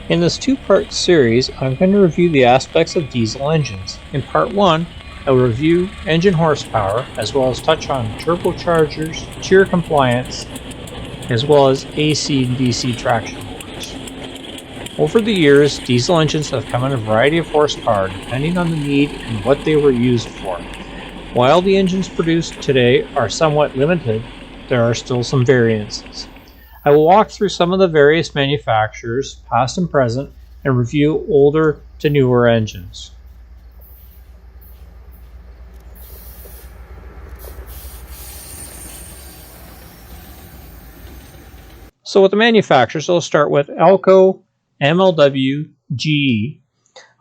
In this two-part series, I'm going to review the aspects of diesel engines. In part 1, I'll review engine horsepower, as well as touch on turbochargers, tier compliance, as well as AC and DC traction motors. Over the years, diesel engines have come in a variety of horsepower depending on the need and what they were used for. While the engines produced today are somewhat limited, there are still some variances. I will walk through some of the various manufacturers, past and present, and review older to newer engines. So with the manufacturers, I'll start with Alco, MLW, GE.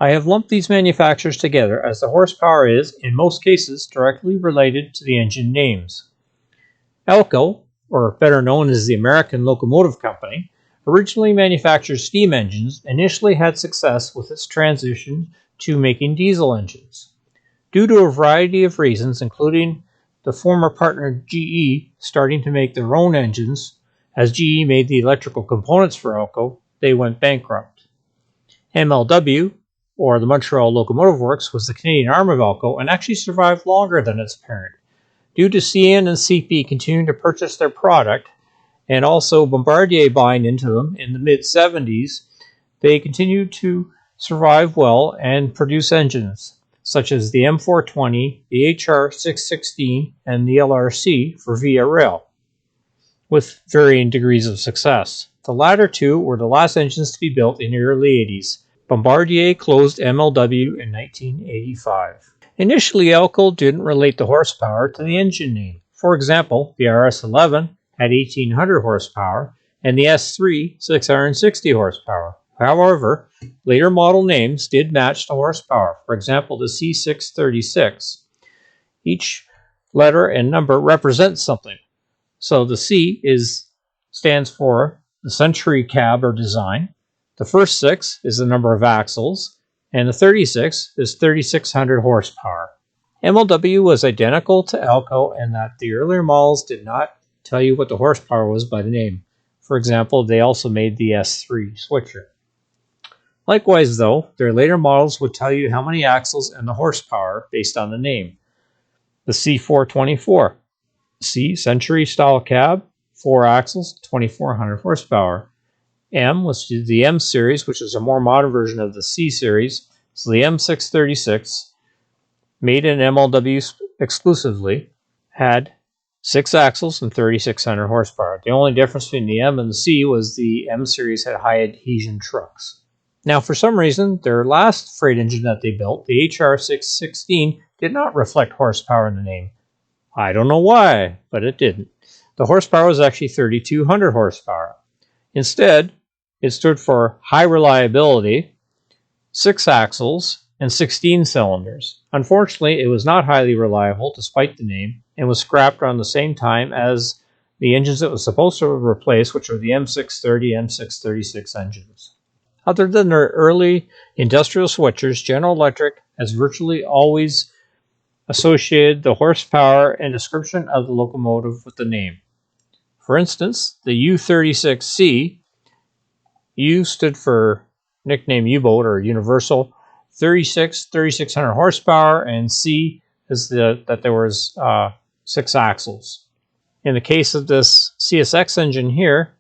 I have lumped these manufacturers together as the horsepower is, in most cases, directly related to the engine names. Alco, or better known as the American Locomotive Company, originally manufactured steam engines, initially had success with its transition to making diesel engines. Due to a variety of reasons, including the former partner GE starting to make their own engines, as GE made the electrical components for Alco, they went bankrupt. MLW, or the Montreal Locomotive Works, was the Canadian arm of Alco and actually survived longer than its parent. Due to CN and CP continuing to purchase their product, and also Bombardier buying into them in the mid-70s, they continued to survive well and produce engines, such as the M420, the HR616, and the LRC for Via Rail, with varying degrees of success. The latter two were the last engines to be built in the early 80s. Bombardier closed MLW in 1985. Initially, Alco didn't relate the horsepower to the engine name. For example, the RS11 had 1800 horsepower and the S3 660 horsepower. However, later model names did match the horsepower. For example, the C636. Each letter and number represents something. So the C stands for the century cab or design. The first 6 is the number of axles, and the 36 is 3600 horsepower. MLW was identical to Alco in that the earlier models did not tell you what the horsepower was by the name. For example, they also made the S3 switcher. Likewise, though, their later models would tell you how many axles and the horsepower based on the name. The C424, C century style cab, 4 axles, 2400 horsepower. M was the M series, which is a more modern version of the C series. So the M636, made in MLW exclusively, had 6 axles and 3600 horsepower. The only difference between the M and the C was the M series had high adhesion trucks. Now, for some reason, their last freight engine that they built, the HR616, did not reflect horsepower in the name. I don't know why, but it didn't. The horsepower was actually 3200 horsepower. Instead, it stood for high reliability, 6 axles, and 16 cylinders. Unfortunately, it was not highly reliable despite the name and was scrapped around the same time as the engines it was supposed to replace, which were the M630, M636 engines. Other than their early industrial switchers, General Electric has virtually always associated the horsepower and description of the locomotive with the name. For instance, the U36C, U stood for nickname U-boat or Universal, 3600 horsepower, and C is that there was 6 axles. In the case of this CSX engine here,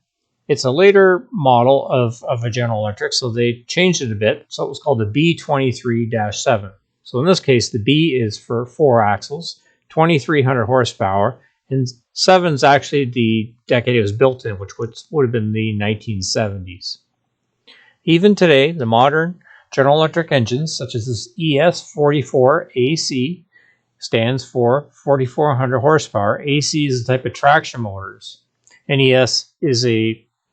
it's a later model of a General Electric, so they changed it a bit. So it was called the B23-7. So in this case, the B is for 4 axles, 2300 horsepower, and 7 is actually the decade it was built in, which would have been the 1970s. Even today, the modern General Electric engines, such as this ES44AC, stands for 4400 horsepower. AC is a type of traction motors, and ES is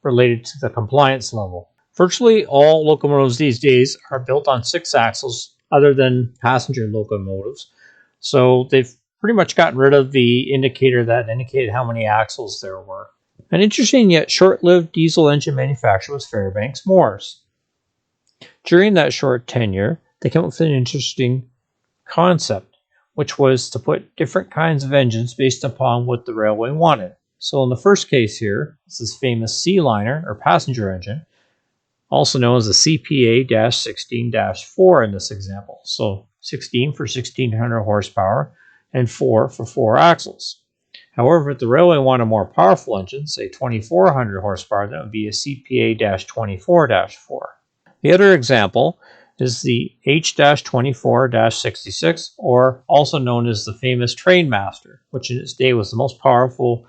related to the compliance level. Virtually all locomotives these days are built on 6 axles, other than passenger locomotives. So they've pretty much gotten rid of the indicator that indicated how many axles there were. An interesting yet short-lived diesel engine manufacturer was Fairbanks Morse. During that short tenure, they came up with an interesting concept, which was to put different kinds of engines based upon what the railway wanted. So in the first case here, this is famous Sea Liner or passenger engine. also known as the CPA-16-4 in this example. So 16 for 1600 horsepower and 4 for 4 axles. However, if the railway wanted a more powerful engine, say 2400 horsepower, that would be a CPA-24-4. The other example is the H-24-66, or also known as the famous Trainmaster, which in its day was the most powerful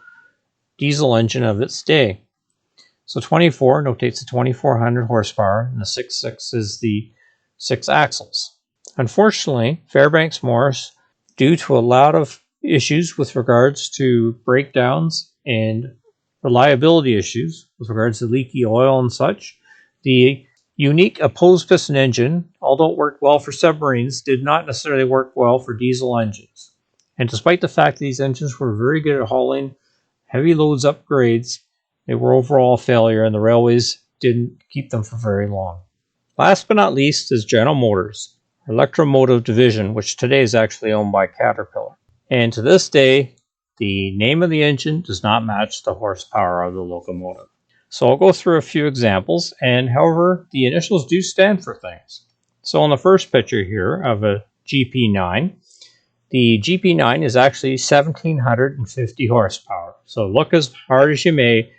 diesel engine of its day. So 24 notates the 2400 horsepower, and the 66 is the 6 axles. Unfortunately, Fairbanks Morse, due to a lot of issues with regards to breakdowns and reliability issues with regards to leaky oil and such, the unique opposed piston engine, although it worked well for submarines, did not necessarily work well for diesel engines. And despite the fact that these engines were very good at hauling heavy loads up grades, they were overall a failure, and the railways didn't keep them for very long. Last but not least is General Motors, electromotive division, which today is actually owned by Caterpillar. And to this day, the name of the engine does not match the horsepower of the locomotive. So I'll go through a few examples, and however, the initials do stand for things. So on the first picture here of a GP9, the GP9 is actually 1750 horsepower. So look as hard as you may,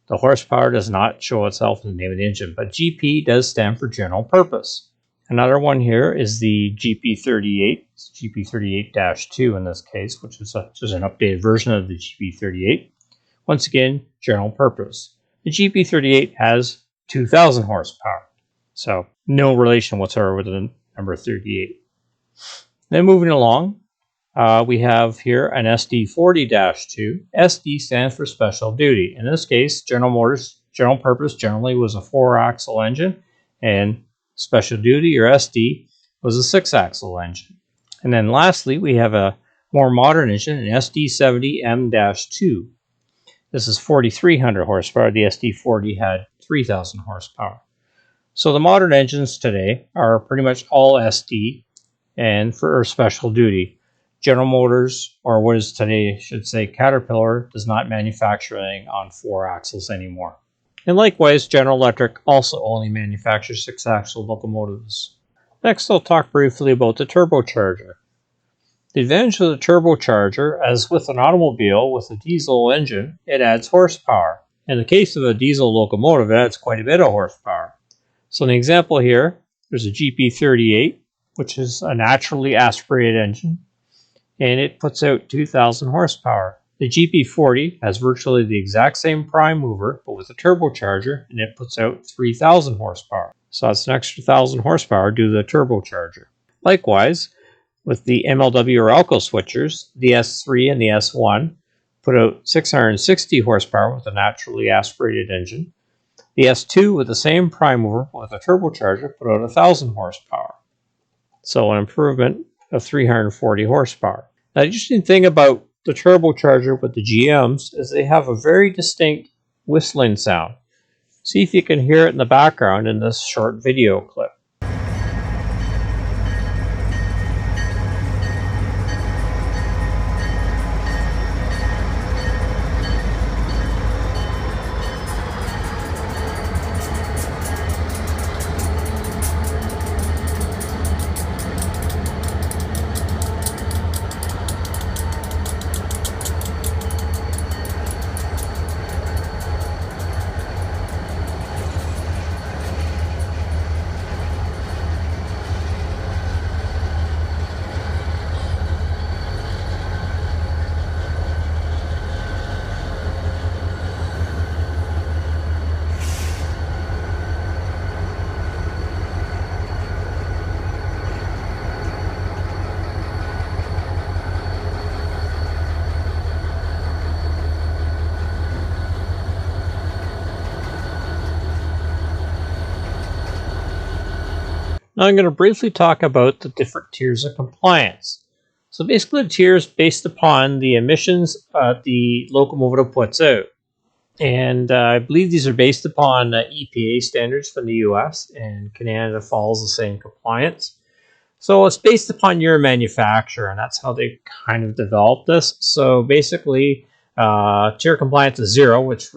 the horsepower does not show itself in the name of the engine, but GP does stand for general purpose. Another one here is the GP38, GP38-2 in this case, which is just an updated version of the GP38. Once again, general purpose. The GP38 has 2000 horsepower, so no relation whatsoever with the number 38. Then moving along, we have here an SD40-2. SD stands for special duty. In this case, General Motors general purpose generally was a 4-axle engine, and special duty, or SD, was a 6-axle engine. And then lastly, we have a more modern engine, an SD70M-2. This is 4,300 horsepower. The SD40 had 3,000 horsepower. So the modern engines today are pretty much all SD and for special duty. General Motors, or what is today, I should say, Caterpillar, does not manufacture anything on 4 axles anymore. And likewise, General Electric also only manufactures 6-axle locomotives. Next, I'll talk briefly about the turbocharger. The advantage of the turbocharger, as with an automobile with a diesel engine, it adds horsepower. In the case of a diesel locomotive, it adds quite a bit of horsepower. So in the example here, there's a GP38, which is a naturally aspirated engine, and it puts out 2,000 horsepower. The GP40 has virtually the exact same prime mover, but with a turbocharger, and it puts out 3,000 horsepower. So that's an extra 1,000 horsepower due to the turbocharger. Likewise, with the MLW or Alco switchers, the S3 and the S1 put out 660 horsepower with a naturally aspirated engine. The S2 with the same prime mover with a turbocharger put out 1,000 horsepower. So an improvement of 340 horsepower. Now, the interesting thing about the turbocharger with the GMs is they have a very distinct whistling sound. See if you can hear it in the background in this short video clip. Now I'm going to briefly talk about the different tiers of compliance. So basically the tiers based upon the emissions the locomotive puts out. And I believe these are based upon EPA standards from the US, and Canada follows the same compliance. So it's based upon your manufacturer, and that's how they kind of developed this. So basically tier compliance is 0, which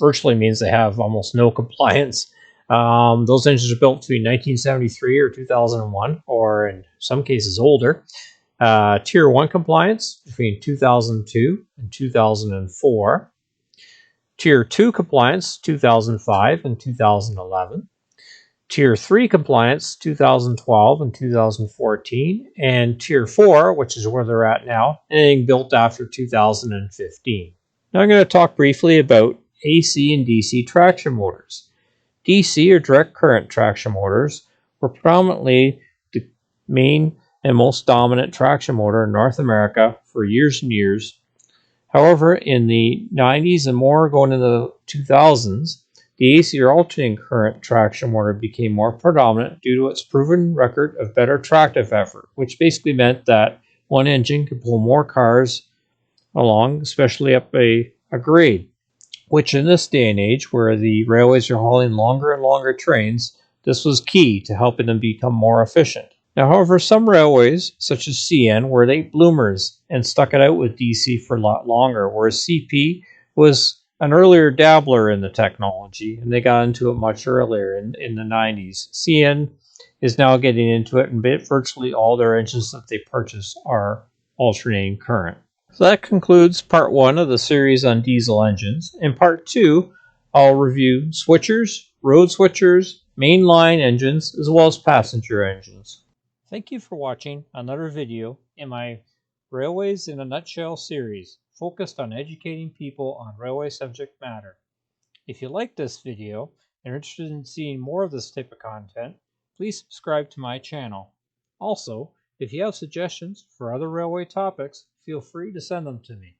virtually means they have almost no compliance. Those engines are built between 1973 or 2001, or in some cases older. Tier 1 compliance between 2002 and 2004. Tier 2 compliance 2005 and 2011. Tier 3 compliance 2012 and 2014. And Tier 4, which is where they're at now, anything built after 2015. Now I'm going to talk briefly about AC and DC traction motors. DC, or direct current traction motors, were predominantly the main and most dominant traction motor in North America for years and years. However, in the 90s and more going into the 2000s, the AC, or alternating current traction motor, became more predominant due to its proven record of better tractive effort, which basically meant that one engine could pull more cars along, especially up a grade, which in this day and age, where the railways are hauling longer and longer trains, this was key to helping them become more efficient. Now, however, some railways, such as CN, were late bloomers and stuck it out with DC for a lot longer, whereas CP was an earlier dabbler in the technology, and they got into it much earlier in the 90s. CN is now getting into it, and virtually all their engines that they purchase are alternating current. So that concludes part 1 of the series on diesel engines. In part 2, I'll review switchers, road switchers, mainline engines, as well as passenger engines. Thank you for watching another video in my Railways in a Nutshell series, focused on educating people on railway subject matter. If you like this video and are interested in seeing more of this type of content, please subscribe to my channel. Also, if you have suggestions for other railway topics, feel free to send them to me.